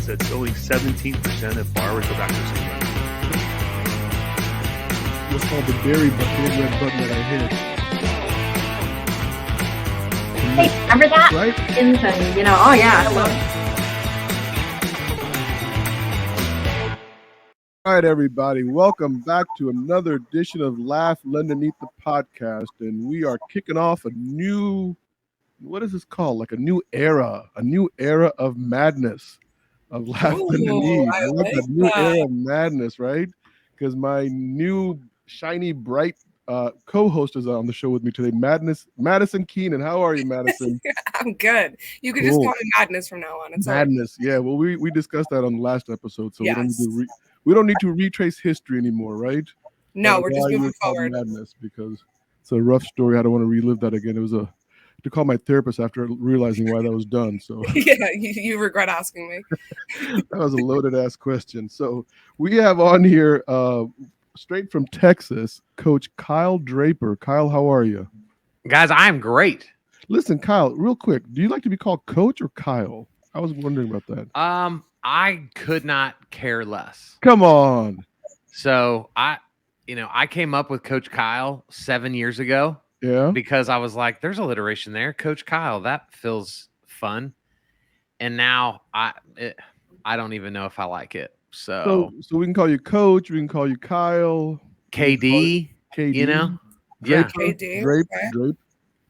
realized that only 17% of borrowers go back to the same lender. What's called the big red button that I hit. Hey, remember that? Right? And, oh yeah, I love it. All right, everybody. Welcome back to another edition of Laugh Underneath the Podcast. And we are kicking off a new, what is this called? Like a new era of madness, of Laugh Underneath. I like that new era of madness, right? Because my new shiny, bright co-host is on the show with me today, Madison Keenan. How are you, Madison? I'm good. You can just call me Madness from now on. It's Madness. Yeah, well, we discussed that on the last episode, so yes. we don't need to retrace history anymore, right? No, we're just moving forward. Madness, because it's a rough story. I don't want to relive that again. It was to call my therapist after realizing why that was done. So yeah, you regret asking me. That was a loaded ass question. So we have on here straight from Texas, Coach Kyle Draper. Kyle, how are you? Guys, I'm great. Listen, Kyle, real quick, do you like to be called Coach or Kyle? I was wondering about that. I could not care less. Come on. So I came up with Coach Kyle 7 years ago. Yeah. Because I was like, there's alliteration there. Coach Kyle, that feels fun. And now I don't even know if I like it. So we can call you Coach, we can call you Kyle. KD, KD. you know? Draper, yeah. KD. Drape.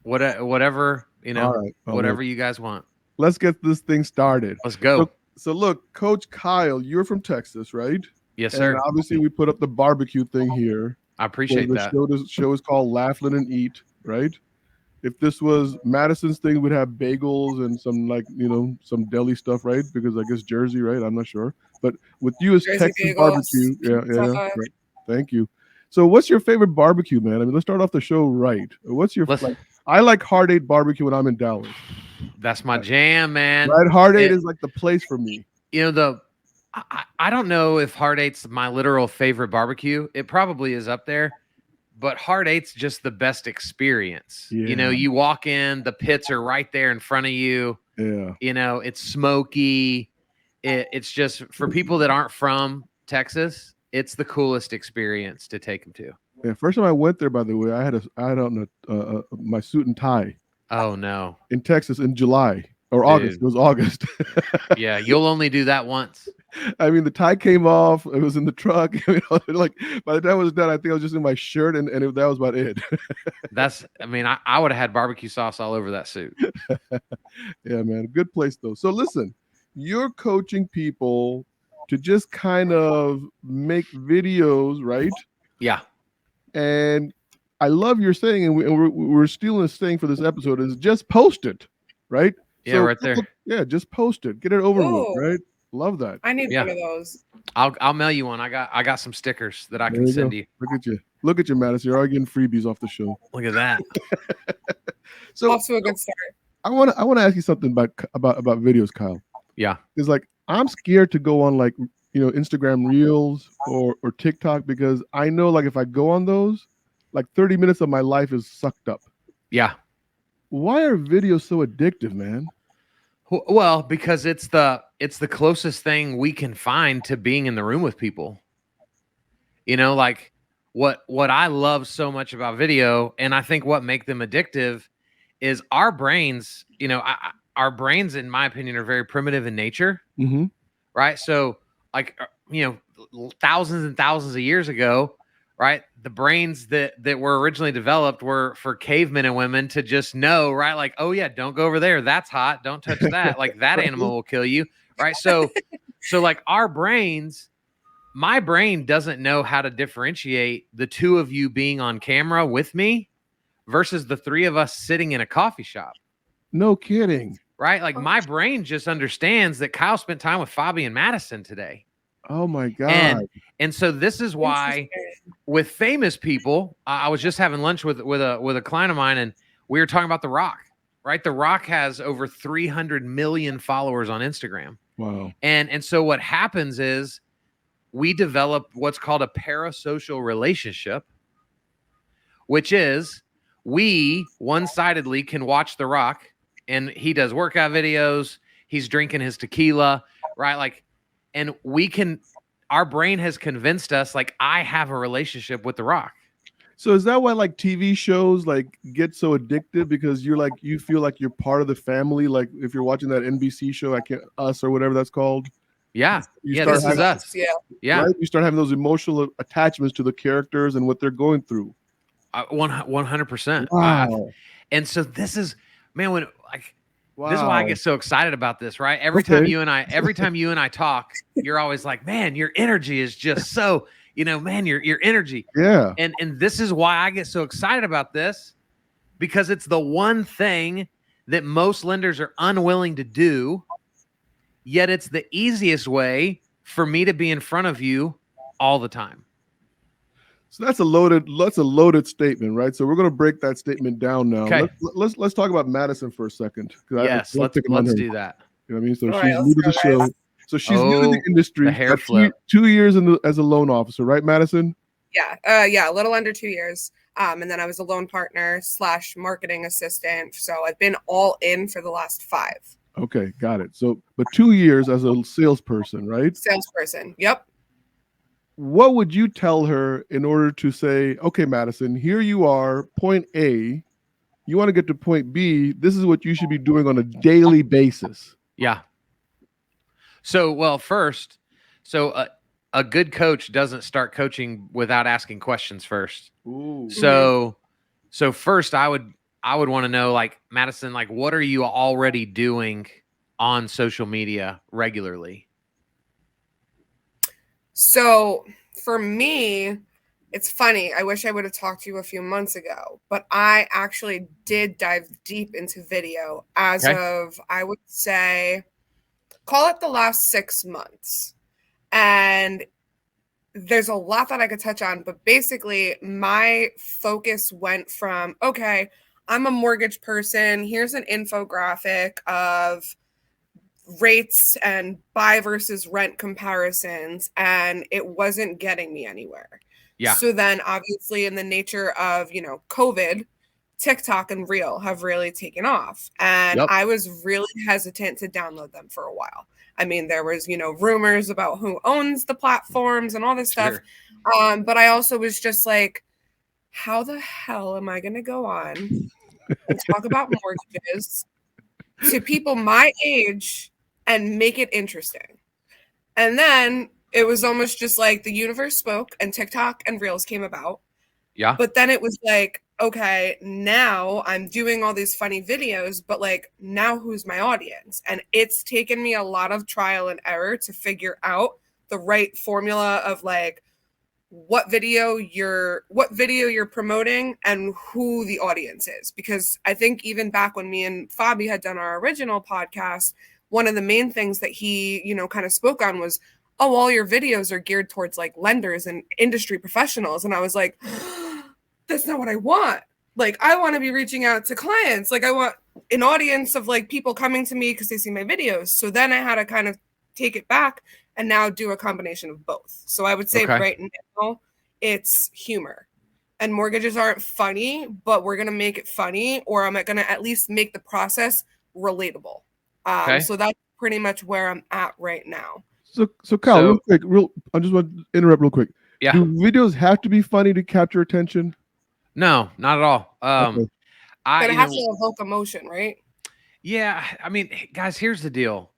Whatever, All right. whatever you guys want. Let's get this thing started. Let's go. So look, Coach Kyle, you're from Texas, right? Yes, sir. And obviously we put up the barbecue thing here. I appreciate that. The show is called Laugh, Learn, and Eat, right? If this was Madison's thing, we'd have bagels and some some deli stuff, right? Because I guess Jersey, right? I'm not sure. But with you as Jersey Texas bagels. barbecue. Yeah. Right. Thank you. So what's your favorite barbecue, man? I mean, let's start off the show right. What's your I like Heart 8 barbecue when I'm in Dallas. That's my jam, man. Right? Heart 8 is like the place for me. I don't know if Heart 8's my literal favorite barbecue. It probably is up there, but Heart 8's just the best experience. Yeah. You walk in, the pits are right there in front of you. Yeah. It's smoky. It's just for people that aren't from Texas, it's the coolest experience to take them to. Yeah. First time I went there, by the way, I had on my suit and tie. Oh no! In Texas in July or August. It was August. Yeah, you'll only do that once. I mean, the tie came off. It was in the truck. Like by the time it was done, I think I was just in my shirt, and that was about it. I would have had barbecue sauce all over that suit. Yeah, man, good place though. So listen, you're coaching people to just kind of make videos, right? Yeah. And I love your saying, and we're stealing this saying for this episode is just post it, right? Yeah, right there. Yeah, just post it. Get it over with, right? Love that. I need one of those. I'll mail you one. I got some stickers that I can send you. Look at you, Madison. You're already getting freebies off the show. Look at that. So off to a good start. I want to ask you something about videos, Kyle. Yeah. It's like I'm scared to go on Instagram Reels or TikTok because I know like if I go on those, like 30 minutes of my life is sucked up. Yeah. Why are videos so addictive, man? Well, because it's the closest thing we can find to being in the room with people. Like what I love so much about video, and I think what make them addictive is our brains, our brains, in my opinion, are very primitive in nature. Mm-hmm. Right. So thousands and thousands of years ago, right, the brains that were originally developed were for cavemen and women to just know, right? Like, oh yeah, don't go over there. That's hot. Don't touch that. Like that animal will kill you. Right. So like our brains, my brain doesn't know how to differentiate the two of you being on camera with me versus the three of us sitting in a coffee shop. No kidding. Right. Like my brain just understands that Kyle spent time with Fabi and Madison today. Oh my God. And so this is why with famous people, I was just having lunch with a client of mine, and we were talking about The Rock, right? The Rock has over 300 million followers on Instagram. Wow. And so what happens is we develop what's called a parasocial relationship, which is we one-sidedly can watch The Rock, and he does workout videos. He's drinking his tequila, right? Like and our brain has convinced us like I have a relationship with The Rock. So is that why like TV shows like get so addictive, because you're like you feel like you're part of the family? Like if you're watching that NBC show, Us or whatever that's called. Yeah. You Yeah, start this is having, us. Yeah. Yeah. right? You start having those emotional attachments to the characters and what they're going through. 100%. Wow. And so this is, man, when like Wow. this is why I get so excited about this, right? Every time you and I talk, you're always like, man, your energy is just so, man, your energy. Yeah. And this is why I get so excited about this, because it's the one thing that most lenders are unwilling to do, yet it's the easiest way for me to be in front of you all the time. So that's a loaded statement, right? So we're going to break that statement down now. Okay. Let's talk about Madison for a second. Yes, let's do that. You know what I mean? So All she's right, new to the let's go, show. guys. So she's new to the industry. The hair Got flip. 2 years as a loan officer, right, Madison? Yeah. A little under 2 years. And then I was a loan partner / marketing assistant. So I've been all in for the last 5. Okay, got it. So, but 2 years as a salesperson, right? Salesperson. Yep. What would you tell her in order to say, okay, Madison, here you are, point A, you want to get to point B, this is what you should be doing on a daily basis? Yeah. So, well, first, a good coach doesn't start coaching without asking questions first. Ooh. So first I would want to know, like, Madison, like, what are you already doing on social media regularly? So for me, it's funny. I wish I would have talked to you a few months ago, but I actually did dive deep into video as of, I would say, call it the last 6 months. And there's a lot that I could touch on, but basically my focus went from, okay, I'm a mortgage person. Here's an infographic of rates and buy versus rent comparisons, and it wasn't getting me anywhere. Yeah. So then obviously in the nature of, COVID, TikTok and Reel have really taken off. And I was really hesitant to download them for a while. I mean, there was, rumors about who owns the platforms and all this stuff. But I also was just like, how the hell am I going to go on and talk about mortgages to people my age and make it interesting? And then it was almost just like the universe spoke and TikTok and Reels came about. Yeah. But then it was like, okay, now I'm doing all these funny videos, but like, now who's my audience? And it's taken me a lot of trial and error to figure out the right formula of like what video you're promoting and who the audience is. Because I think even back when me and Fabi had done our original podcast, one of the main things that he, kind of spoke on was, oh, all your videos are geared towards like lenders and industry professionals. And I was like, that's not what I want. Like, I want to be reaching out to clients. Like, I want an audience of like people coming to me because they see my videos. So then I had to kind of take it back and now do a combination of both. So I would say right now it's humor. And mortgages aren't funny, but we're going to make it funny, or I'm going to at least make the process relatable. So that's pretty much where I'm at right now. So Kyle, real quick, I just want to interrupt real quick. Yeah. Do videos have to be funny to capture attention? No, not at all. But it has to evoke emotion, right? Yeah. I mean, guys, here's the deal.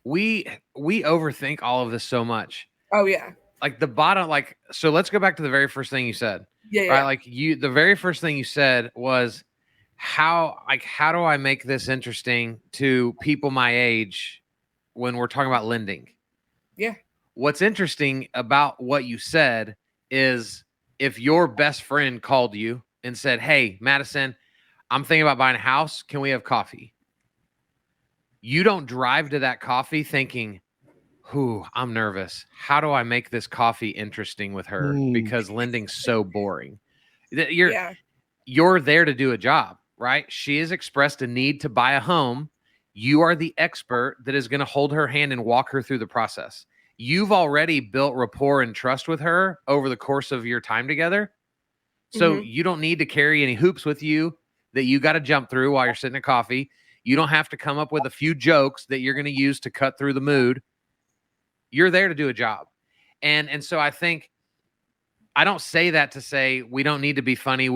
We overthink all of this so much. Oh yeah. Like the bottom, like, so let's go back to the very first thing you said. Yeah. Right. Like the very first thing you said was how do I make this interesting to people my age when we're talking about lending? Yeah. What's interesting about what you said is if your best friend called you and said, hey, Madison, I'm thinking about buying a house. Can we have coffee? You don't drive to that coffee thinking, I'm nervous. How do I make this coffee interesting with her? Because lending's so boring. You're there to do a job, right? She has expressed a need to buy a home. You are the expert that is going to hold her hand and walk her through the process. You've already built rapport and trust with her over the course of your time together. So you don't need to carry any hoops with you that you got to jump through while you're sitting at coffee. You don't have to come up with a few jokes that you're going to use to cut through the mood. You're there to do a job. And so I think I don't say that to say we don't need to be funny.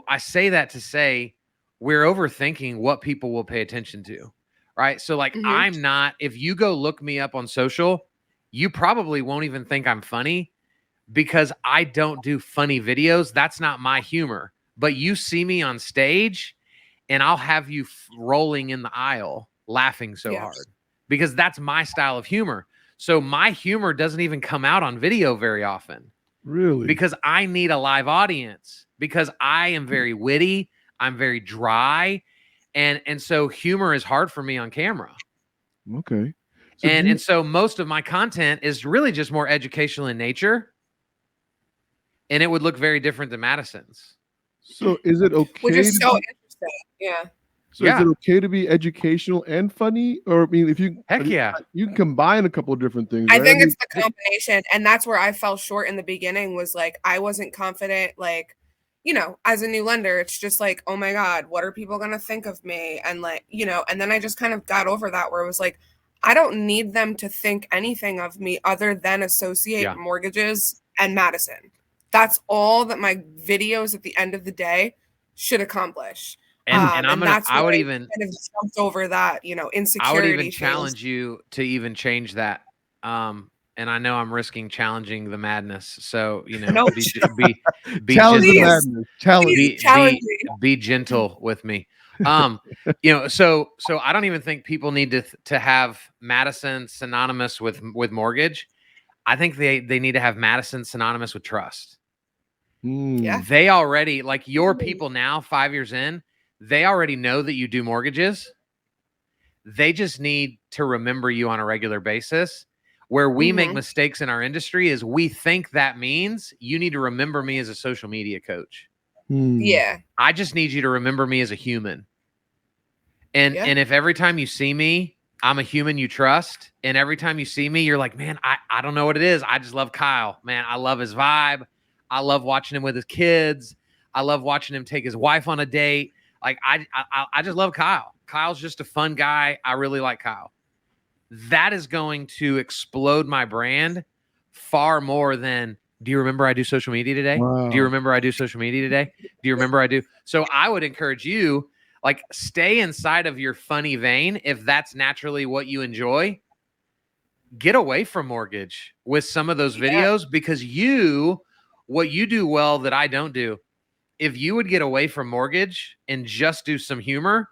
I say that to say we're overthinking what people will pay attention to. Right. So like I'm not, if you go look me up on social, you probably won't even think I'm funny because I don't do funny videos. That's not my humor. But you see me on stage and I'll have you rolling in the aisle laughing so hard because that's my style of humor. So my humor doesn't even come out on video very often. Really? Because I need a live audience, because I am very witty, I'm very dry, and so humor is hard for me on camera. Okay. So and so most of my content is really just more educational in nature, and it would look very different than Madison's. So is it okay? Which is so interesting. Yeah. So is it okay to be educational and funny? Or I mean, if you you can combine a couple of different things. I think it's the combination, and that's where I fell short in the beginning. Was like I wasn't confident. Like, you know, as a new lender, it's just like, oh my God, what are people gonna think of me? And like, you know, and then I just kind of got over that, where it was like, I don't need them to think anything of me other than associate mortgages and Madison. That's all that my videos at the end of the day should accomplish. And I would even kind of jumped over that, you know, insecurity. I would even challenge you to even change that. And I know I'm risking challenging the madness. So, you know, be challenge gentle. the madness. Be gentle with me. You know, so I don't even think people need to have Madison synonymous with mortgage. I think they need to have Madison synonymous with trust. Yeah. They already, like your people now, 5 years in, they already know that you do mortgages. They just need to remember you on a regular basis. Where we make mistakes in our industry is we think that means you need to remember me as a social media coach. Yeah. I just need you to remember me as a human. And if every time you see me, I'm a human you trust, and every time you see me, you're like, man, I don't know what it is. I just love Kyle. Man, I love his vibe. I love watching him with his kids. I love watching him take his wife on a date. Like, I just love Kyle. Kyle's just a fun guy. I really like Kyle. That is going to explode my brand far more than, do you remember I do social media today? Wow. Do you remember I do social media today? Do you remember I do? So I would encourage you, like, stay inside of your funny vein. If that's naturally what you enjoy, get away from mortgage with some of those videos, because what you do well that I don't do, if you would get away from mortgage and just do some humor,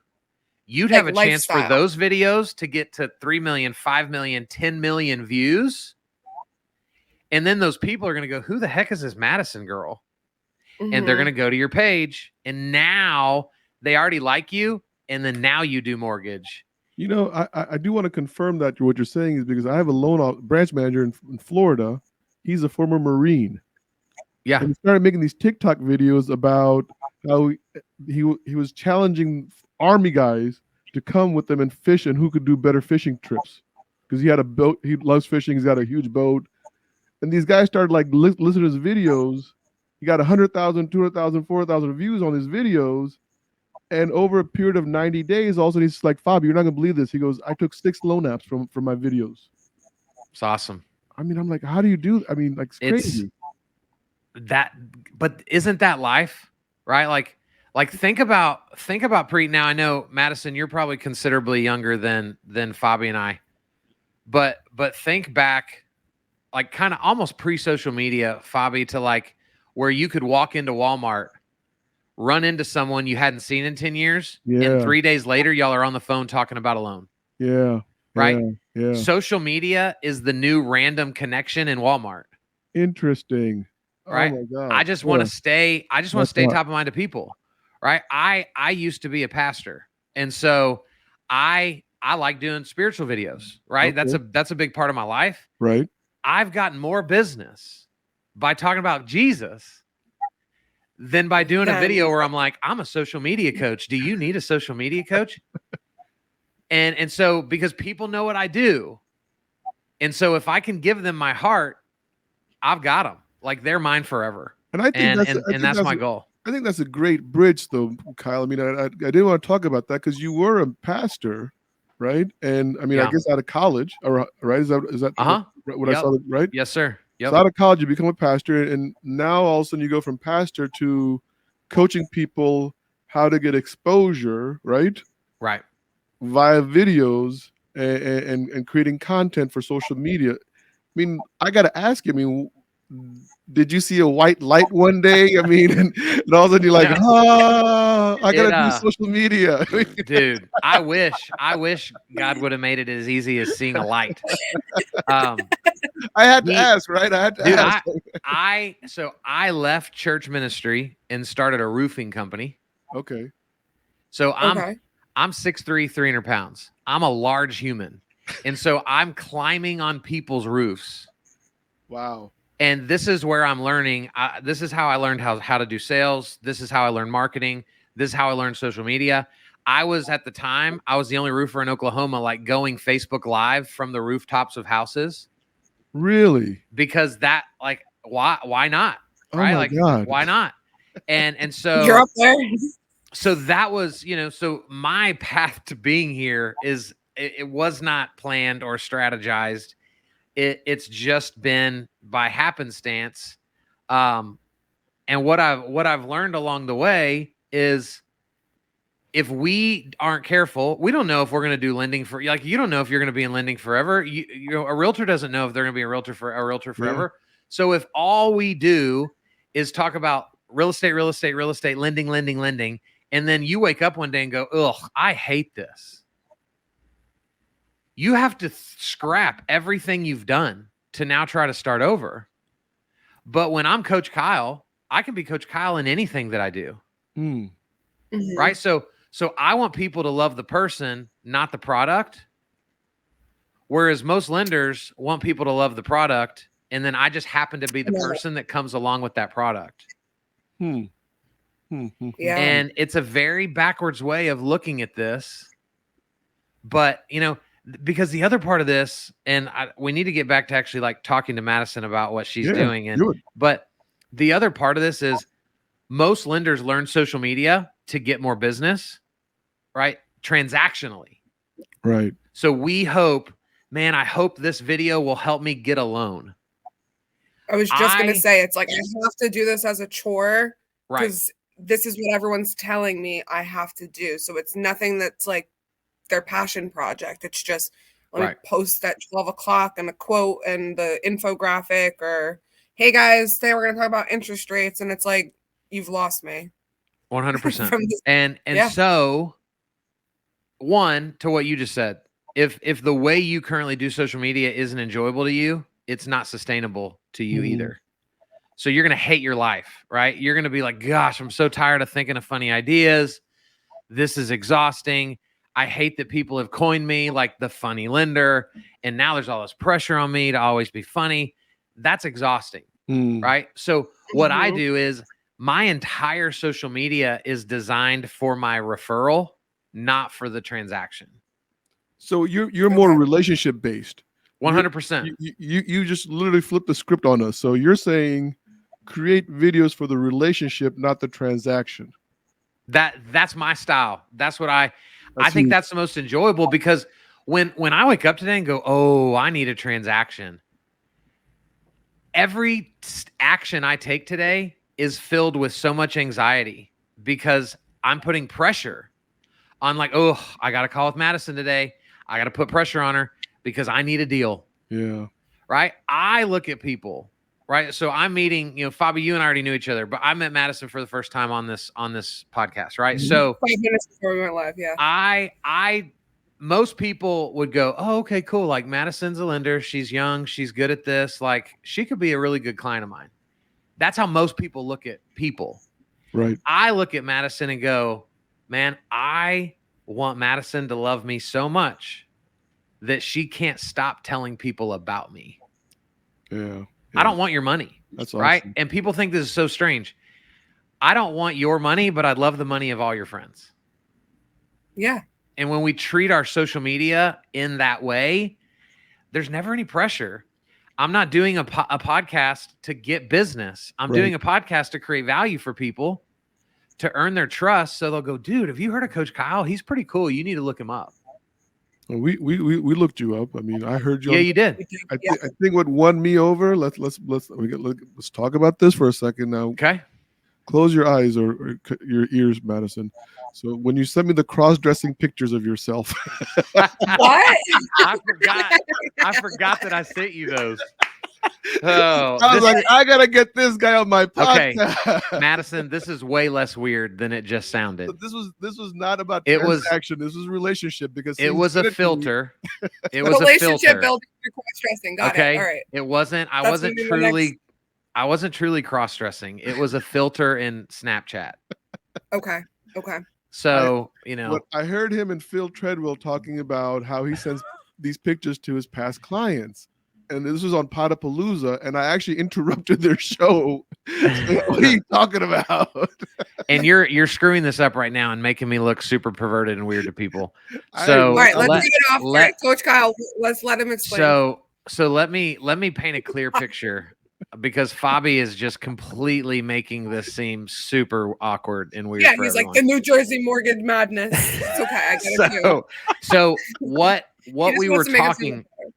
you'd have a chance for those videos to get to 3 million, 5 million, 10 million views. And then those people are going to go, who the heck is this Madison girl? And they're going to go to your page, and now they already like you. And then now you do mortgage. You know, I do want to confirm that what you're saying is because I have a loan branch manager in Florida. He's a former Marine. Yeah. And he started making these TikTok videos about how he was challenging Army guys to come with them and fish, and who could do better fishing trips. Because he had a boat. He loves fishing. He's got a huge boat. And these guys started like listening to his videos. He got 100,000, 200,000, 400,000 views on his videos. And over a period of 90 days, all of a sudden he's like, Fabi, you're not going to believe this. He goes, I took 6 loan apps from my videos. It's awesome. I mean, I'm like, how do you do? I mean, like, it's crazy. But isn't that life, right? Like think about now. I know, Madison, you're probably considerably younger than Fabi and I, but think back, like kind of almost pre-social media, Fabi, to like where you could walk into Walmart, run into someone you hadn't seen in 10 years, and 3 days later, y'all are on the phone talking about a loan. Yeah. Right? Yeah. Social media is the new random connection in Walmart. Interesting. Right? Oh my God. I just want to stay top of mind to people. Right? I used to be a pastor. And so I like doing spiritual videos, right? Okay. That's a big part of my life. Right. I've gotten more business by talking about Jesus than by doing a video where I'm like, I'm a social media coach. Do you need a social media coach? And so, because people know what I do. And so if I can give them my heart, I've got them. Like, they're mine forever. And I think that's my goal. I think that's a great bridge, though, Kyle. I mean, I didn't want to talk about that because you were a pastor, right? And I mean, I Yeah. guess out of college, right? Is that Uh-huh. what I Yep. saw, right? Yes, sir. Yep. So out of college, you become a pastor, and now all of a sudden you go from pastor to coaching people how to get exposure, right? Right. Via videos and creating content for social media. I mean, I got to ask you, I mean, did you see a white light one day? I mean, and all of a sudden you're like, I got to do social media. Dude, I wish God would have made it as easy as seeing a light. I had to ask, right? I had to ask. So I left church ministry and started a roofing company. Okay. So I'm 6'3", 300 pounds. I'm a large human. And so I'm climbing on people's roofs. Wow. And this is where I'm learning. This is how I learned how to do sales. This is how I learned marketing. This is how I learned social media. I was the only roofer in Oklahoma, like going Facebook Live from the rooftops of houses. Really? Because that, like, why not? Right? Oh my God. Why not? And so you're up there. So that was, so my path to being here is it was not planned or strategized. It's just been by happenstance. And what I've learned along the way is if we aren't careful, we don't know if we're going to do lending for, like, you don't know if you're going to be in lending forever. A realtor doesn't know if they're going to be a realtor forever. Yeah. So if all we do is talk about real estate, lending, and then you wake up one day and go, ugh, I hate this. You have to scrap everything you've done to now try to start over. But when I'm Coach Kyle, I can be Coach Kyle in anything that I do. Mm-hmm. Right? So I want people to love the person, not the product. Whereas most lenders want people to love the product, and then I just happen to be the person that comes along with that product. Yeah. And it's a very backwards way of looking at this. But, because the other part of this, and we need to get back to actually like talking to Madison about what she's doing. But the other part of this is most lenders learn social media to get more business, right? Transactionally. Right. So we hope, man, I hope this video will help me get a loan. I was just going to say, it's like, I have to do this as a chore. Right. Because this is what everyone's telling me I have to do. So it's nothing that's like their passion project. It's just, let me post at 12 o'clock and a quote and the infographic, or, hey guys, today we're going to talk about interest rates. And it's like, you've lost me. 100%. And so, one, to what you just said, if the way you currently do social media isn't enjoyable to you, it's not sustainable to you either. So you're going to hate your life, right? You're going to be like, gosh, I'm so tired of thinking of funny ideas. This is exhausting. I hate that people have coined me like the funny lender. And now there's all this pressure on me to always be funny. That's exhausting, right? So what I do is my entire social media is designed for my referral, not for the transaction. So you're more relationship based. 100%. You just literally flipped the script on us. So you're saying create videos for the relationship, not the transaction. That's my style. That's what I think that's the most enjoyable, because when I wake up today and go, oh, I need a transaction, every action I take today is filled with so much anxiety because I'm putting pressure on, like, oh, I got to call with Madison today. I got to put pressure on her because I need a deal. Yeah. Right. I look at people, right? So I'm meeting, Fabi, you and I already knew each other, but I met Madison for the first time on this podcast. Right. Mm-hmm. So 5 minutes before we went live. Yeah. Most people would go, oh, okay, cool. Like, Madison's a lender. She's young. She's good at this. Like, she could be a really good client of mine. That's how most people look at people. Right. I look at Madison and go, man, I want Madison to love me so much that she can't stop telling people about me. Yeah. I don't want your money. That's awesome. Right. And people think this is so strange. I don't want your money, but I'd love the money of all your friends. Yeah. And when we treat our social media in that way, there's never any pressure. I'm not doing a podcast to get business. I'm doing a podcast to create value for people, to earn their trust. So they'll go, dude, have you heard of Coach Kyle? He's pretty cool. You need to look him up. We looked you up. I mean, I heard you. Yeah, on- you did. I think what won me over. Let's talk about this for a second now. Okay. Close your eyes or your ears, Madison. So when you sent me the cross-dressing pictures of yourself, What? I forgot that I sent you those. Oh, I was this like, is- I gotta get this guy on my Okay. podcast. Madison, this is way less weird than it just sounded. But this was not about It was- transaction. This was relationship because It he was a sent it to me. filter. It was a Relationship filter. building through cross-dressing. Got Okay. it. All right. It wasn't. I That's wasn't gonna be the truly. I wasn't truly cross-dressing. It was a filter in Snapchat. Okay. Okay. So What I heard him and Phil Treadwell talking about how he sends these pictures to his past clients. And this was on Potapalooza, and I actually interrupted their show. What are you talking about? and you're screwing this up right now and making me look super perverted and weird to people. I- So All right. Let's let- get it off. let- Right, Coach Kyle, let's let him explain. So let me paint a clear picture because Fabi is just completely making this seem super awkward and weird. yeah, for he's everyone. like the New Jersey mortgage madness. It's okay. I get it too. so what He what just we were wants to make us feel talking better.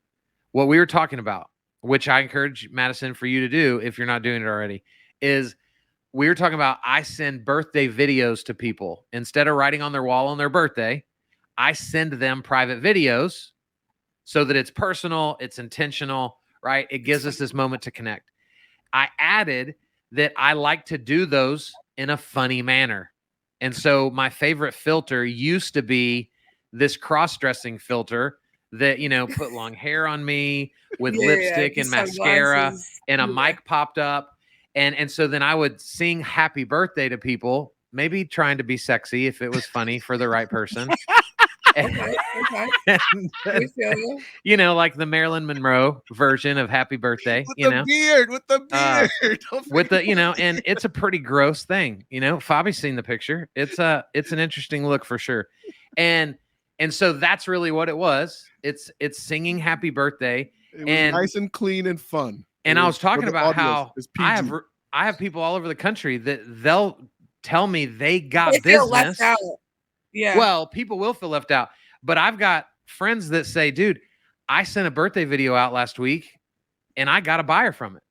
what we were talking about, which I encourage Madison for you to do if you're not doing it already, is we were talking about I send birthday videos to people instead of writing on their wall on their birthday. I send them private videos so that it's personal, it's intentional, right? It gives us this moment to connect. I added that I like to do those in a funny manner. And so my favorite filter used to be this cross-dressing filter that, put long hair on me with lipstick and mascara sunglasses. and a Yeah. mic popped up. And so then I would sing happy birthday to people, maybe trying to be sexy if it was funny for the right person. Okay. Okay. And, We feel you. like the Marilyn Monroe version of happy birthday, With the beard, with the Uh, beard. Don't with the, and it's a pretty gross thing, Fabi's seen the picture. It's an interesting look for sure. And so that's really what it was. It's singing happy birthday. It was and- nice and clean and fun. And It I was for talking the about audience. how It's I PG. have people all over the country that they'll tell me they got They feel left business. out. Yeah. Well, people will feel left out, but I've got friends that say, dude, I sent a birthday video out last week and I got a buyer from it.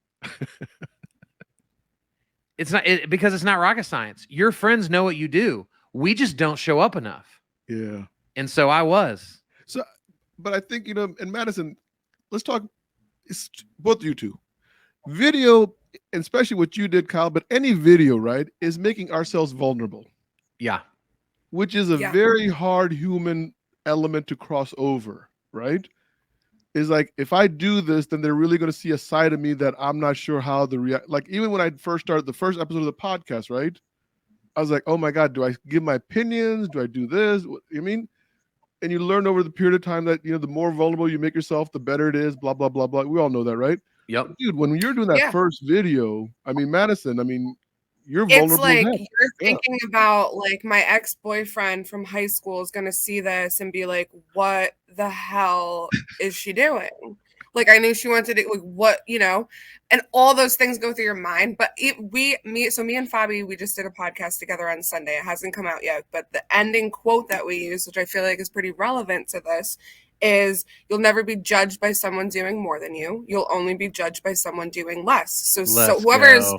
Because it's not rocket science. Your friends know what you do. We just don't show up enough. Yeah. And so I was. But I think, and Madison, let's talk. It's both you two. Video, and especially what you did, Kyle, but any video, right, is making ourselves vulnerable, Yeah. which is a Yeah. very hard human element to cross over, right? Is like, if I do this, then they're really going to see a side of me that I'm not sure how the react. Like, even when I first started the first episode of the podcast, right? I was like, oh my God, do I give my opinions? Do I do this? What, you mean? And you learn over the period of time that, the more vulnerable you make yourself, the better it is, blah, blah, blah, blah. We all know that, right? Yep. Dude, when you're doing that Yeah. first video, Madison, you're It's vulnerable. as like heck. you're Yeah. thinking about like my ex-boyfriend from high school is going to see this and be like, what the hell is she doing? Like, I knew she wanted it, like, what, and all those things go through your mind. But me and Fabi, we just did a podcast together on Sunday. It hasn't come out yet, but the ending quote that we use, which I feel like is pretty relevant to this, is you'll never be judged by someone doing more than you. You'll only be judged by someone doing less. So whoever's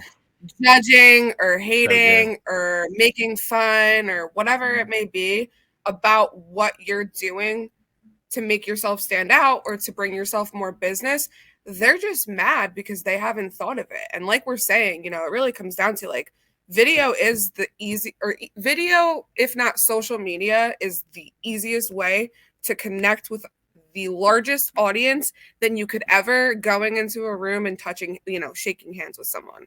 judging or hating or making fun or whatever it may be about what you're doing to make yourself stand out or to bring yourself more business, they're just mad because they haven't thought of it. And like we're saying, it really comes down to like video is the video, if not social media, is the easiest way to connect with the largest audience than you could ever going into a room and touching, shaking hands with someone.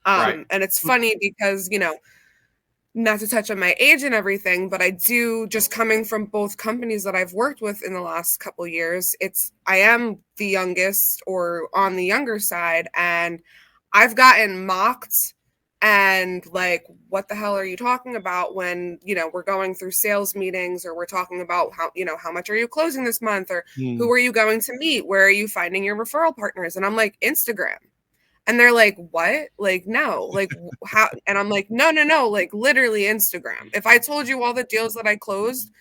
Right. And it's funny because, not to touch on my age and everything, but I do, just coming from both companies that I've worked with in the last couple of years, I am the youngest or on the younger side, and I've gotten mocked and like, what the hell are you talking about when, we're going through sales meetings or we're talking about how much are you closing this month or who are you going to meet? Where are you finding your referral partners? And I'm like, Instagram. And they're like, what? Like, no, like how? And I'm like, no, like literally Instagram. If I told you all the deals that I closed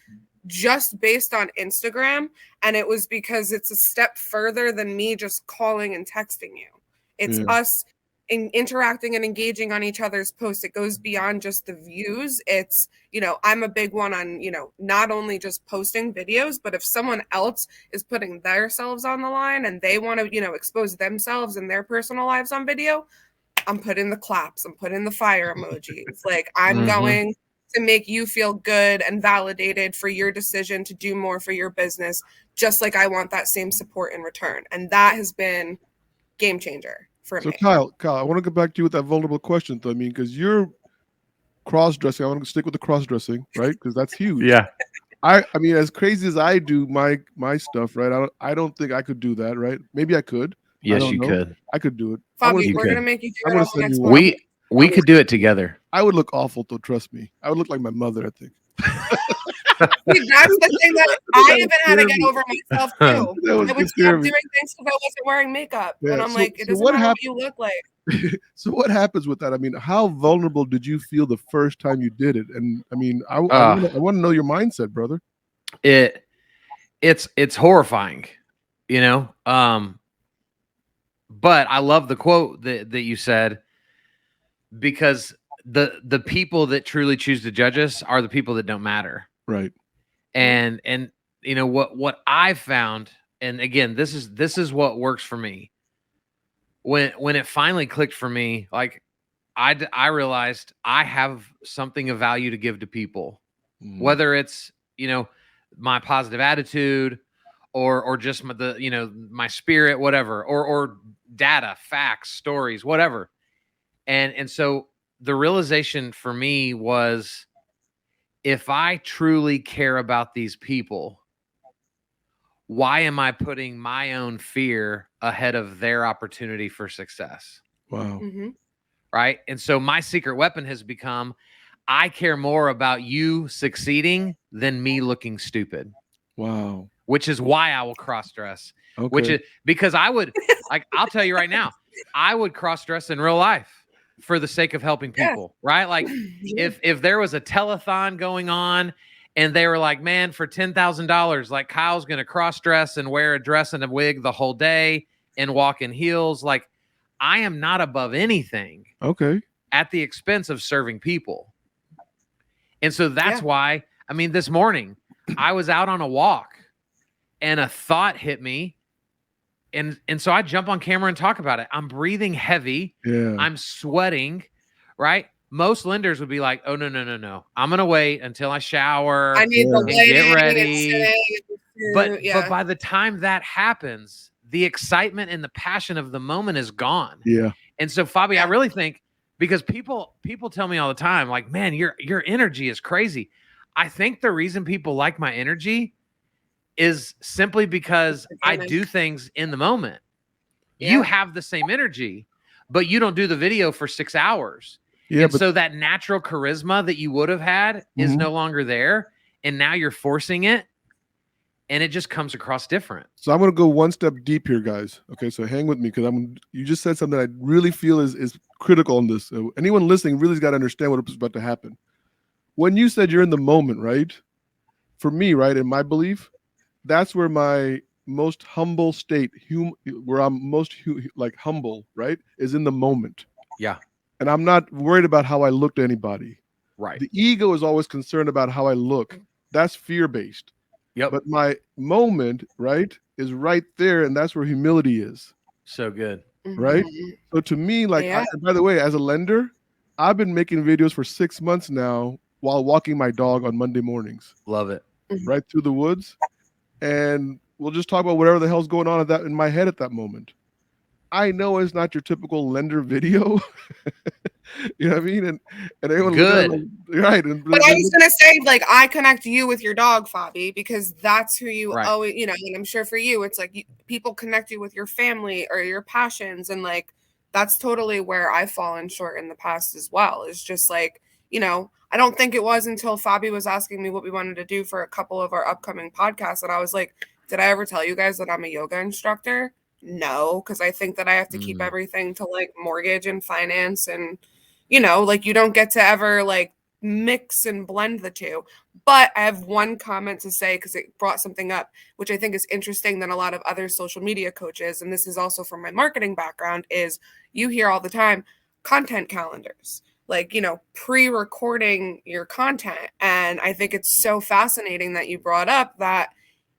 just based on Instagram. And it was because it's a step further than me just calling and texting you. It's us interacting and engaging on each other's posts. It goes beyond just the views. It's, I'm a big one on, not only just posting videos, but if someone else is putting themselves on the line and they want to, expose themselves and their personal lives on video, I'm putting the claps, I'm putting the fire emojis. Like, I'm going to make you feel good and validated for your decision to do more for your business, just like I want that same support in return. And that has been game changer for me. So Kyle, I want to go back to you with that vulnerable question, though. I mean, because you're cross-dressing. I want to stick with the cross-dressing, right? Because that's huge. Yeah. I mean, as crazy as I do my stuff, right? I don't think I could do that, right? Maybe I could. Yes, I don't you know. could. I could do it. Fabi, we're gonna make you do I'm it gonna on the send next you one. one. We could do it together. I would look awful, though. Trust me. I would look like my mother, I think. See, that's the thing that I even had to get over myself too. That was I would scary. stop doing things because I wasn't wearing makeup, Yeah, and I'm so- like, it so doesn't what matter hap- what you look like. So what happens with that? I mean, how vulnerable did you feel the first time you did it? And I mean, I want to know your mindset, brother. It's horrifying, but I love the quote that you said, because the people that truly choose to judge us are the people that don't matter. Right. And what I've found, and again, this is what works for me. When it finally clicked for me, like I realized I have something of value to give to people, whether it's, my positive attitude or just my spirit, whatever, or data, facts, stories, whatever. And so the realization for me was, if I truly care about these people, why am I putting my own fear ahead of their opportunity for success? Wow. Right. And so my secret weapon has become, I care more about you succeeding than me looking stupid. Wow. Which is why I will cross dress. Okay. Which is because I would, like, I'll tell you right now, I would cross dress in real life for the sake of helping people. Right. Like, if there was a telethon going on and they were like, man, for $10,000, like, Kyle's going to cross dress and wear a dress and a wig the whole day and walk in heels. Like, I am not above anything. Okay. At the expense of serving people. And so that's why, I mean, this morning I was out on a walk and a thought hit me. And so I jump on camera and talk about it. I'm breathing heavy. Yeah. I'm sweating, right? Most lenders would be like, oh, no. I'm going to wait until I shower. I need the and get lighting ready. and But by the time that happens, the excitement and the passion of the moment is gone. Yeah. And so, Fabi, I really think, because people tell me all the time, like, man, your energy is crazy. I think the reason people like my energy is simply because I do things in the moment. Yeah. You have the same energy, but you don't do the video for 6 hours. Yeah, so that natural charisma that you would have had is no longer there. And now you're forcing it. And it just comes across different. So I'm going to go one step deep here, guys. Okay, so hang with me, because you just said something I really feel is critical on this. So anyone listening really has got to understand what is about to happen. When you said you're in the moment, right? For me, right, in my belief, that's where my most humble state, where I'm most humble, right, is in the moment. Yeah. And I'm not worried about how I look to anybody. Right. The ego is always concerned about how I look. That's fear-based. Yep. But my moment, right, is right there, and that's where humility is. So good. Right? So to me, like, by the way, as a lender, I've been making videos for 6 months now while walking my dog on Monday mornings. Love it. Right through the woods. And we'll just talk about whatever the hell's going on in my head at that moment. I know it's not your typical lender video. You know what I mean? And everyone good. Right. But I was gonna say, like, I connect you with your dog, Fabi, because that's who you always, and I'm sure for you, it's like people connect you with your family or your passions, and like that's totally where I've fallen short in the past as well. It's just like, I don't think it was until Fabi was asking me what we wanted to do for a couple of our upcoming podcasts, and I was like, did I ever tell you guys that I'm a yoga instructor? No, because I think that I have to keep everything to like mortgage and finance, and like you don't get to ever like mix and blend the two. But I have one comment to say because it brought something up, which I think is interesting than a lot of other social media coaches. And this is also from my marketing background, is you hear all the time content calendars, like, pre-recording your content. And I think it's so fascinating that you brought up that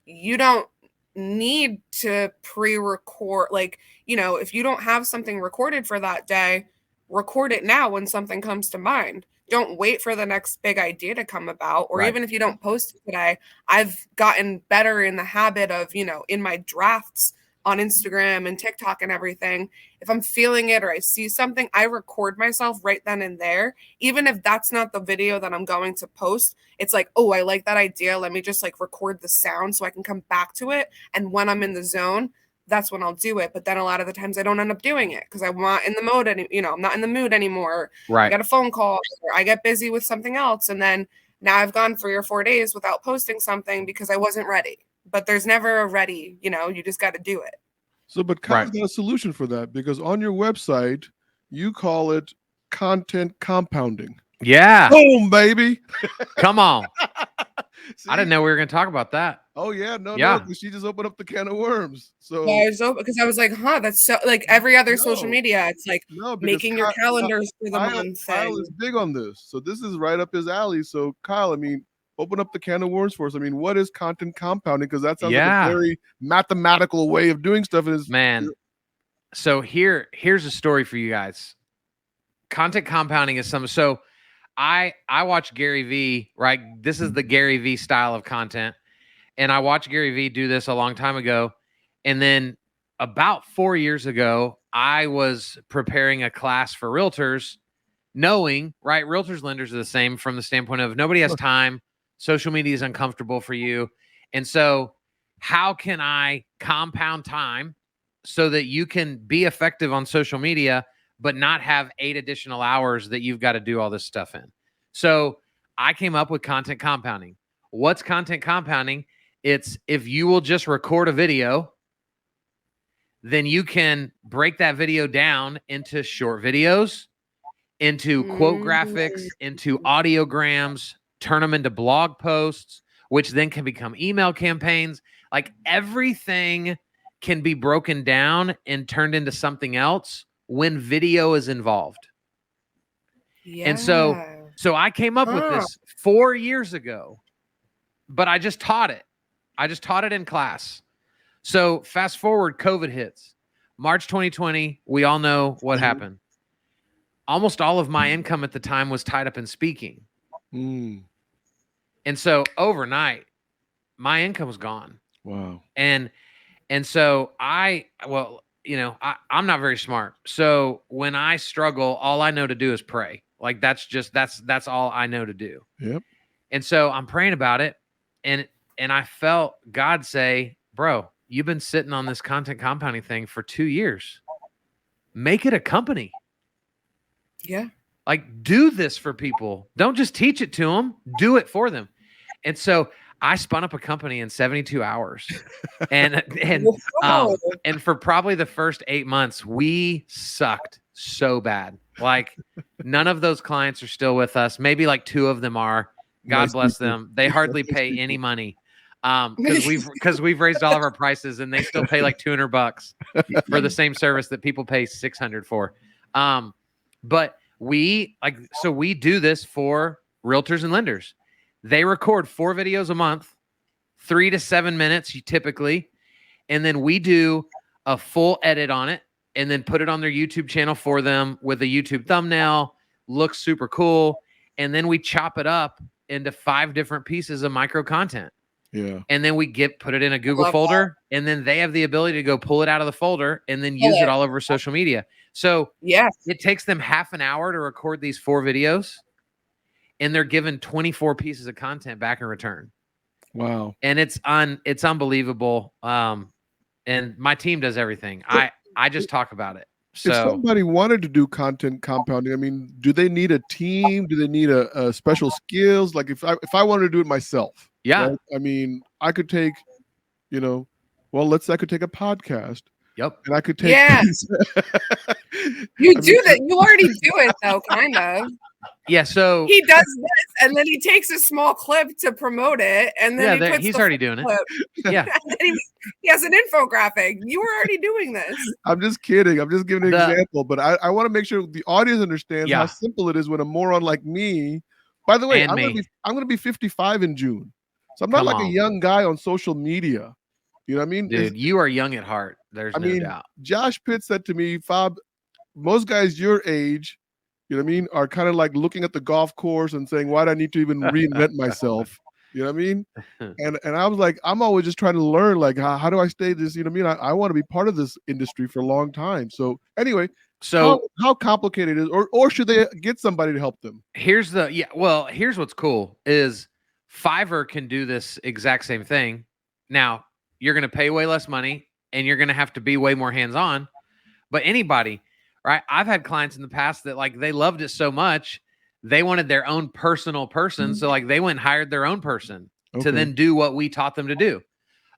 you don't need to pre-record. Like, if you don't have something recorded for that day, record it now when something comes to mind. Don't wait for the next big idea to come about. Or even if you don't post it today, I've gotten better in the habit of, in my drafts on Instagram and TikTok and everything, if I'm feeling it or I see something, I record myself right then and there. Even if that's not the video that I'm going to post, it's like, oh, I like that idea. Let me just like record the sound so I can come back to it. And when I'm in the zone, that's when I'll do it. But then a lot of the times I don't end up doing it because I'm not in the mode and I'm not in the mood anymore. Right. I get a phone call or I get busy with something else. And then now I've gone 3 or 4 days without posting something because I wasn't ready. But there's never a ready, you just got to do it. So, but Kyle's got a solution for that, because on your website, you call it content compounding. Yeah. Boom, baby. Come on. See? I didn't know we were going to talk about that. Oh, yeah. No, Yeah. no. She just opened up the can of worms. So, Because I was like, that's so, like every other social media, it's like making your calendars for the month. Kyle is big on this. So this is right up his alley. So Kyle, open up the can of worms for us. What is content compounding? Because that sounds like a very mathematical way of doing stuff. Man. So here's a story for you guys. Content compounding is so I watch Gary Vee, right? This is the Gary Vee style of content. And I watched Gary Vee do this a long time ago. And then about 4 years ago, I was preparing a class for realtors, knowing, right, realtors, lenders are the same from the standpoint of nobody has time. Social media is uncomfortable for you. And so how can I compound time so that you can be effective on social media, but not have 8 additional hours that you've got to do all this stuff in? So I came up with content compounding. What's content compounding? It's if you will just record a video, then you can break that video down into short videos, into quote graphics, into audiograms, turn them into blog posts, which then can become email campaigns. Like everything can be broken down and turned into something else when video is involved. Yeah. And so I came up with this 4 years ago, but I just taught it. I just taught it in class. So fast forward, COVID hits. March 2020, we all know what happened. Almost all of my income at the time was tied up in speaking. And so overnight, my income was gone. Wow. And so I'm not very smart. So when I struggle, all I know to do is pray. Like that's all I know to do. Yep. And so I'm praying about it. And I felt God say, bro, you've been sitting on this content compounding thing for 2 years. Make it a company. Yeah. Like do this for people. Don't just teach it to them. Do it for them. And so I spun up a company in 72 hours. and for probably the first 8 months, we sucked so bad. Like none of those clients are still with us. Maybe like 2 of them are. God bless them. They hardly pay any money. Because we've raised all of our prices and they still pay like $200 for the same service that people pay $600 for. But we do this for realtors and lenders. They record 4 videos a month, 3 to 7 minutes typically, and then we do a full edit on it and then put it on their YouTube channel for them with a YouTube thumbnail. Looks super cool, and then we chop it up into 5 different pieces of micro content. Yeah. And then we put it in a Google folder, and then they have the ability to go pull it out of the folder and then use it all over social media. So it takes them half an hour to record these 4 videos, and they're given 24 pieces of content back in return. Wow. And it's unbelievable. And my team does everything. I just talk about it. So if somebody wanted to do content compounding, do they need a team? Do they need a special skills? Like if I wanted to do it myself, yeah. Right? I could take, I could take a podcast. Yep. And I could take. Yeah. You do that. You already do it though, kind of. Yeah, so he does this, and then he takes a small clip to promote it, and then he's already doing it. Yeah. And then he has an infographic. You were already doing this. I'm just kidding. I'm just giving an The- example, but I want to make sure the audience understands how Yeah. simple it is when a moron like me. By the way, And me. I'm gonna be 55 in June, so I'm not Come like on. a young guy on social media. You know what I mean? Dude, you are young at heart. There's no doubt. Josh Pitt said to me, Fob, most guys your age, you know what I mean, are kind of like looking at the golf course and saying, why do I need to even reinvent myself? You know what I mean? And I was like, I'm always just trying to learn, like, how do I stay this? You know what I mean? I want to be part of this industry for a long time. So anyway, So how complicated is, or should they get somebody to help them? here's what's cool is Fiverr can do this exact same thing. Now, you're going to pay way less money and you're going to have to be way more hands-on. But anybody, right? I've had clients in the past that like they loved it so much, they wanted their own personal person. So like they went and hired their own person to then do what we taught them to do.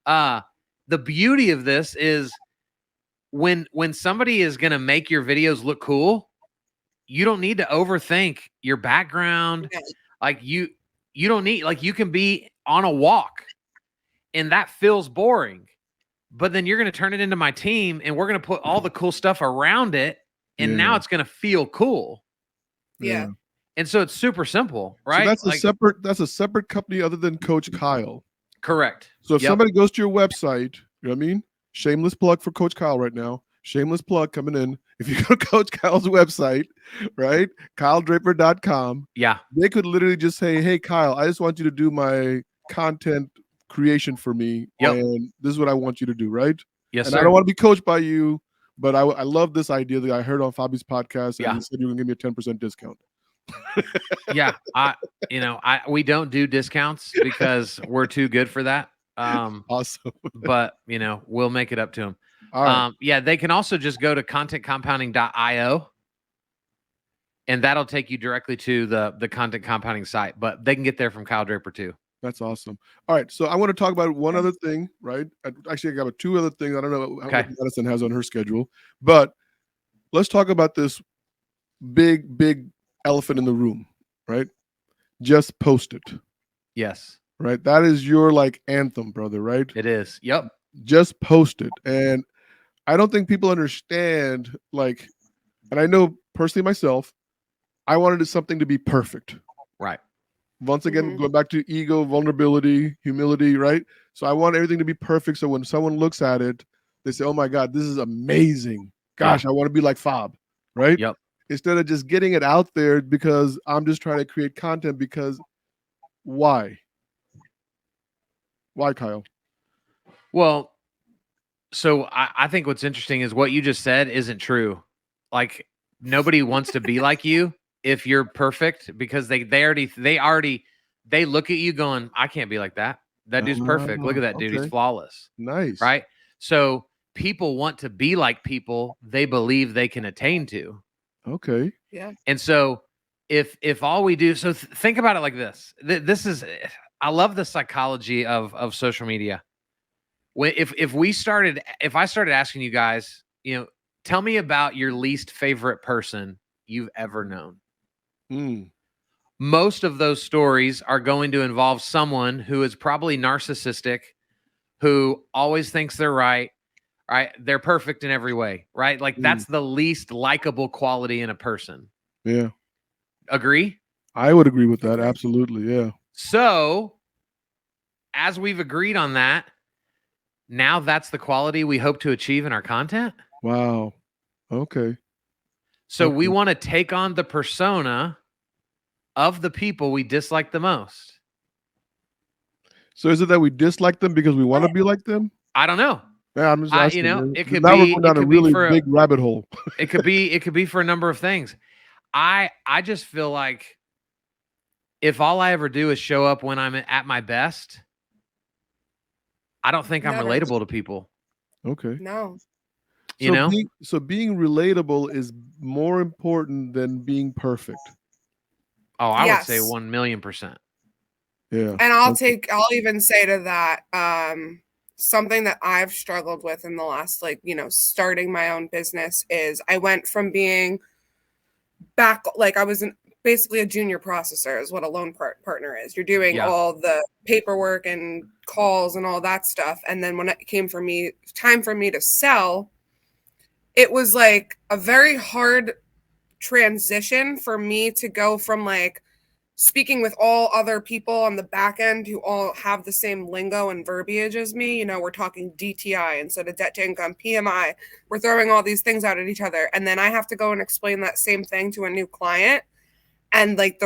The beauty of this is when somebody is going to make your videos look cool, you don't need to overthink your background. Yeah. Like you don't need, like you can be on a walk and that feels boring, but then you're going to turn it into my team and we're going to put all the cool stuff around it. And now it's going to feel cool. Yeah. And so it's super simple, right? So that's a separate company other than Coach Kyle. Correct. So if somebody goes to your website, you know what I mean? Shameless plug for Coach Kyle right now. Shameless plug coming in. If you go to Coach Kyle's website, right? KyleDraper.com. Yeah. They could literally just say, hey, Kyle, I just want you to do my content creation for me. And this is what I want you to do, right? Yes, and sir. I don't want to be coached by you, but I love this idea that I heard on Fabi's podcast. And he said you were going to give me a 10% discount. Yeah. We don't do discounts because we're too good for that. Awesome. But, we'll make it up to them. All right. They can also just go to contentcompounding.io and that'll take you directly to the content compounding site, but they can get there from Kyle Draper too. That's awesome. All right. So I want to talk about one other thing, right? Actually, I got two other things. I don't know how much Madison has on her schedule, but let's talk about this big elephant in the room, right? Just post it. Yes. Right. That is your like anthem, brother, right? It is. Yep. Just post it. And I don't think people understand, like, and I know personally myself, I wanted something to be perfect. Right. Once again, going back to ego, vulnerability, humility, right? So I want everything to be perfect. So when someone looks at it, they say, oh my God, this is amazing. Gosh, I want to be like Fob, right? Yep. Instead of just getting it out there because I'm just trying to create content because why? Why, Kyle? Well, so I think what's interesting is what you just said isn't true. Like nobody wants to be like you if you're perfect because they look at you going, I can't be like that. That dude's perfect. Look at that dude. He's flawless. Nice. Right. So people want to be like people they believe they can attain to. Okay. Yeah. And so if all we do, so think about it like this. I love the psychology of social media. If I started asking you guys, tell me about your least favorite person you've ever known. Most of those stories are going to involve someone who is probably narcissistic, who always thinks they're right? They're perfect in every way, right? Like that's the least likable quality in a person. Yeah. Agree? I would agree with that. Absolutely. Yeah. So as we've agreed on that, now that's the quality we hope to achieve in our content. Wow. Okay. So we want to take on the persona of the people we dislike the most. So is it that we dislike them because we want to be like them? I don't know. Yeah, I'm just asking. It could now be. We're going down a really big rabbit hole. It could be for a number of things. I just feel like if all I ever do is show up when I'm at my best, I don't think I'm relatable to people. Okay. No. So being relatable is more important than being perfect. Oh, I would say 1,000,000%. Yeah. And I'll even say to that, something that I've struggled with in the last, starting my own business is I went from being I was basically a junior processor is what a loan partner is. You're doing Yeah. all the paperwork and calls and all that stuff. And then when it came time for me to sell, it was like a very hard transition for me to go from like speaking with all other people on the back end who all have the same lingo and verbiage as me. You know, we're talking DTI instead of debt to income, PMI. We're throwing all these things out at each other. And then I have to go and explain that same thing to a new client. And like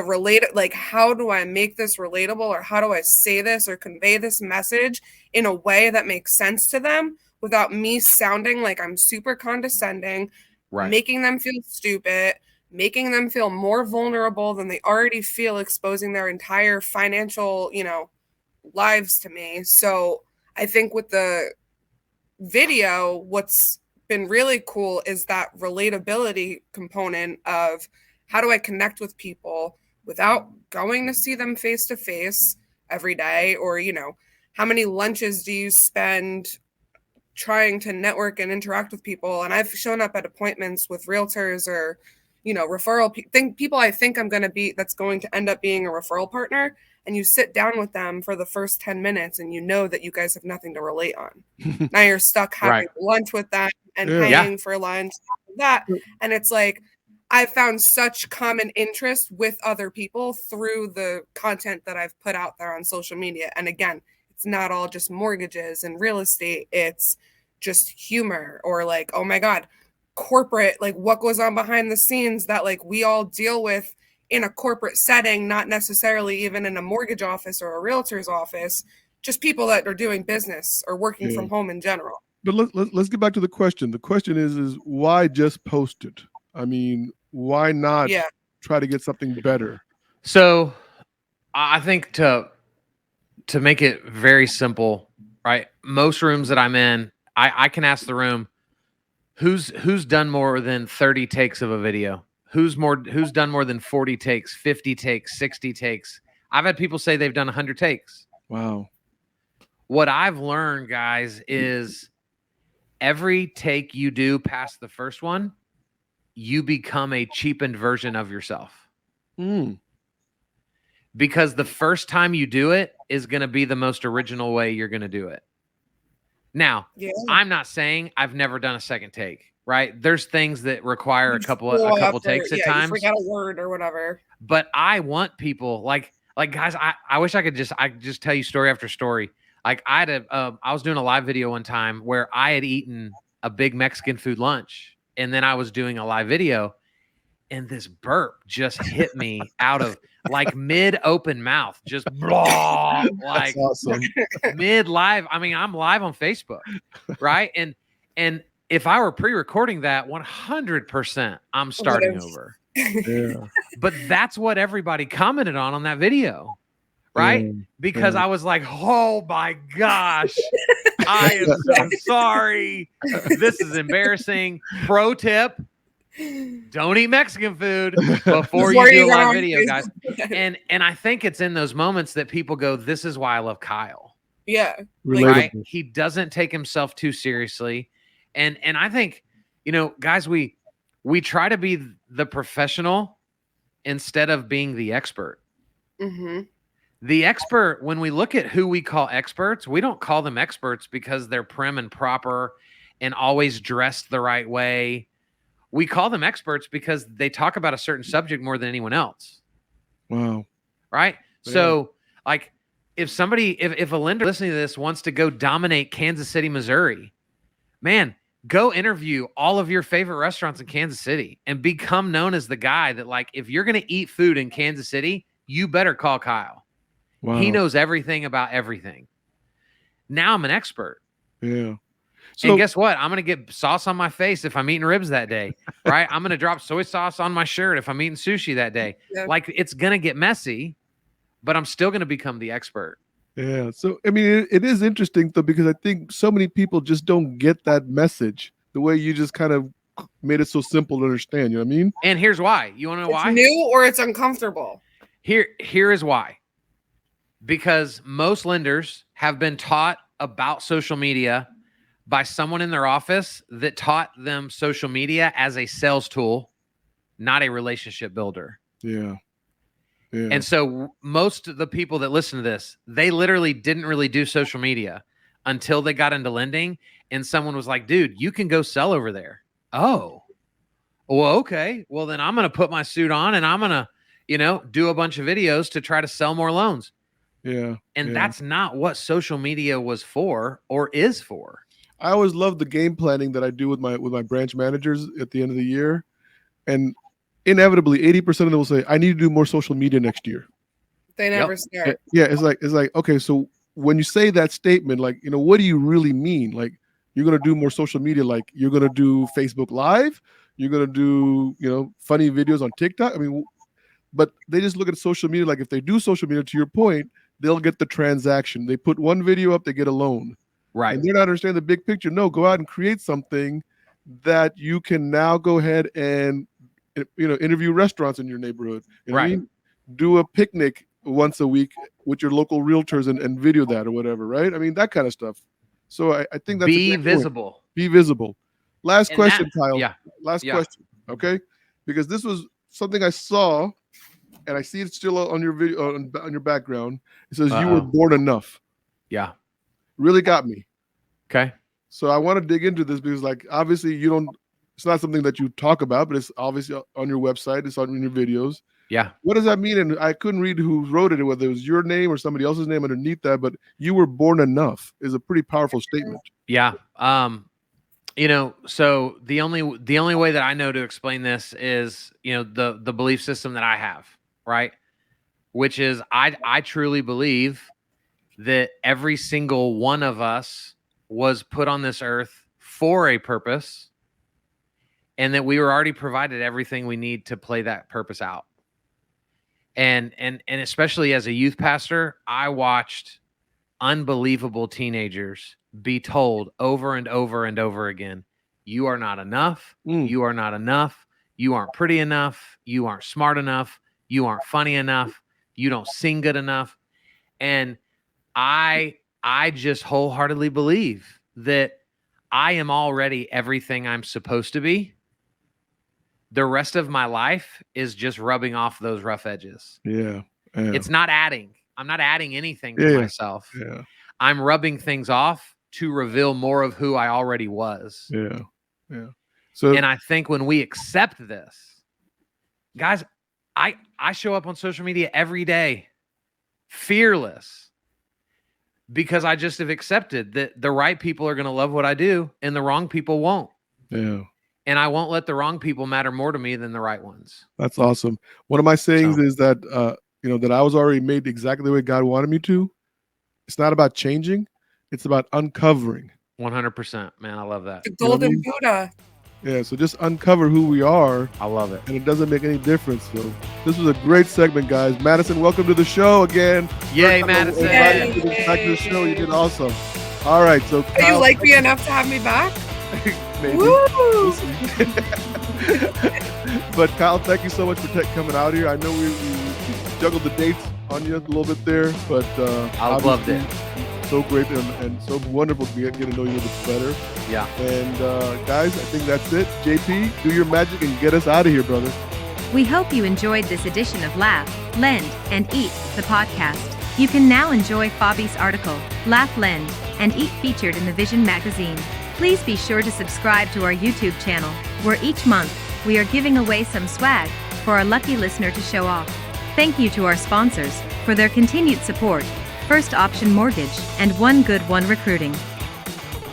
how do I make this relatable, or how do I say this or convey this message in a way that makes sense to them without me sounding like I'm super condescending, making them feel stupid, making them feel more vulnerable than they already feel, exposing their entire financial, lives to me. So I think with the video, what's been really cool is that relatability component of how do I connect with people without going to see them face to face every day, or, how many lunches do you spend trying to network and interact with people? And I've shown up at appointments with realtors or referral people I think I'm going to be, that's going to end up being a referral partner. And you sit down with them for the first 10 minutes and you know that you guys have nothing to relate on. Now you're stuck having lunch with them and paying for lunch, that. And it's like, I found such common interest with other people through the content that I've put out there on social media. And again, it's not all just mortgages and real estate. It's just humor, or like, oh my God, corporate, like what goes on behind the scenes that like we all deal with in a corporate setting, not necessarily even in a mortgage office or a realtor's office, just people that are doing business or working from home in general. But let's get back to the question. The question is why just post it? I mean, why not try to get something better? So I think to make it very simple, right? Most rooms that I'm in, I can ask the room, who's done more than 30 takes of a video? Who's done more than 40 takes, 50 takes, 60 takes? I've had people say they've done 100 takes. Wow. What I've learned, guys, is every take you do past the first one, you become a cheapened version of yourself. Because the first time you do it is going to be the most original way you're going to do it. Now, I'm not saying I've never done a second take, right? There's things that require a couple takes at times. You forget a word or whatever. But I want people like guys, I wish I could just tell you story after story. Like I was doing a live video one time where I had eaten a big Mexican food lunch, and then I was doing a live video, and this burp just hit me out of like mid open mouth, just blah, like awesome. mid live. I mean, I'm live on Facebook, right? And if I were pre-recording that, 100% I'm starting over. Yeah. But that's what everybody commented on that video, right? Because I was like, oh my gosh, I am so sorry. This is embarrassing. Pro tip: don't eat Mexican food before you do a live video, guys. And I think it's in those moments that people go, this is why I love Kyle. Yeah. Right? He doesn't take himself too seriously. And I think, guys, we try to be the professional instead of being the expert. Mm-hmm. The expert, when we look at who we call experts, we don't call them experts because they're prim and proper and always dressed the right way. We call them experts because they talk about a certain subject more than anyone else. Wow. Right? Yeah. So, like, if a lender listening to this wants to go dominate Kansas City, Missouri, man, go interview all of your favorite restaurants in Kansas City and become known as the guy that, like, if you're going to eat food in Kansas City, you better call Kyle. Wow. He knows everything about everything. Now I'm an expert. Yeah. And guess what? I'm going to get sauce on my face if I'm eating ribs that day, right? I'm going to drop soy sauce on my shirt if I'm eating sushi that day. Yeah. Like, it's going to get messy, but I'm still going to become the expert. Yeah. So, I mean, it is interesting, though, because I think so many people just don't get that message the way you just kind of made it so simple to understand. You know what I mean? And here's why. You want to know why? It's new or it's uncomfortable. Here is why. Because most lenders have been taught about social media by someone in their office that taught them social media as a sales tool, not a relationship builder. Yeah. Yeah. And so most of the people that listen to this, they literally didn't really do social media until they got into lending. And someone was like, dude, you can go sell over there. Oh, well, okay. Well, then I'm going to put my suit on and I'm going to, do a bunch of videos to try to sell more loans. Yeah. And that's not what social media was for or is for. I always love the game planning that I do with my branch managers at the end of the year. And inevitably 80% of them will say, I need to do more social media next year. They never start. Yeah, it's like, okay, so when you say that statement, like, what do you really mean? Like, you're going to do more social media, like you're going to do Facebook Live, you're going to do, funny videos on TikTok. I mean, but they just look at social media like if they do social media, to your point, they'll get the transaction. They put one video up, they get a loan. Right. And they're not understanding the big picture. No, go out and create something that you can now go ahead and interview restaurants in your neighborhood. You know what I mean? Do a picnic once a week with your local realtors and video that or whatever, right? I mean, that kind of stuff. So I think that's be visible. Point. Be visible. Last question, Kyle. Yeah. Last question. Okay. Because this was something I saw, and I see it still on your video on your background. It says you were born enough. Yeah. Really got me. Okay. So I want to dig into this because, like, obviously it's not something that you talk about, but it's obviously on your website. It's on your videos. Yeah. What does that mean? And I couldn't read who wrote it, whether it was your name or somebody else's name underneath that, but you were born enough is a pretty powerful statement. Yeah. So the only way that I know to explain this is, the belief system that I have, right? Which is I truly believe that every single one of us was put on this earth for a purpose, and that we were already provided everything we need to play that purpose out. And especially as a youth pastor, I watched unbelievable teenagers be told over and over and over again, you are not enough. You are not enough. You aren't pretty enough. You aren't smart enough. You aren't funny enough. You don't sing good enough. And I just wholeheartedly believe that I am already everything I'm supposed to be. The rest of my life is just rubbing off those rough edges. Yeah. It's not adding. I'm not adding anything to myself. Yeah. I'm rubbing things off to reveal more of who I already was. Yeah. Yeah. So, and I think when we accept this, guys, I show up on social media every day, fearless, because I just have accepted that the right people are going to love what I do and the wrong people won't. Yeah. And I won't let the wrong people matter more to me than the right ones. That's awesome. One of my sayings is that, that I was already made exactly the way God wanted me to. It's not about changing. It's about uncovering. 100%, man. I love that. The golden Buddha. Yeah. So just uncover who we are. I love it. And it doesn't make any difference. So this was a great segment, guys. Madison, welcome to the show again. Yay, Madison. Back to the show. You did awesome. All right. So Are you like me enough to have me back? Maybe. Woo! But Kyle, thank you so much for coming out here. I know we juggled the dates on you a little bit there, but I loved it. So great and so wonderful to get to know you a little bit better. Yeah. And guys, I think that's it. JP, do your magic and get us out of here, brother. We hope you enjoyed this edition of Laugh, Lend, and Eat, the podcast. You can now enjoy Fabi's article, Laugh, Lend, and Eat, featured in the Vision magazine. Please be sure to subscribe to our YouTube channel, where each month we are giving away some swag for our lucky listener to show off. Thank you to our sponsors for their continued support, First Option Mortgage and One Good One Recruiting.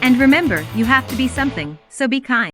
And remember, you have to be something, so be kind.